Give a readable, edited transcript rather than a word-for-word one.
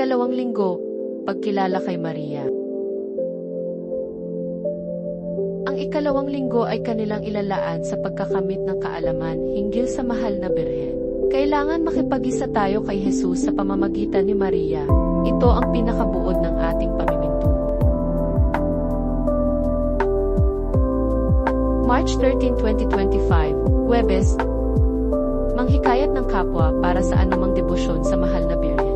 Ikalawang linggo, pagkilala kay Maria. Ang ikalawang linggo ay kanilang ilalaan sa pagkakamit ng kaalaman hinggil sa mahal na Birhen. Kailangan makipag-isa tayo kay Jesus sa pamamagitan ni Maria. Ito ang pinakabuod ng ating pamimintuho. March 13, 2025, Huwebes. Manghikayat ng kapwa para sa anumang debosyon sa mahal na Birhen.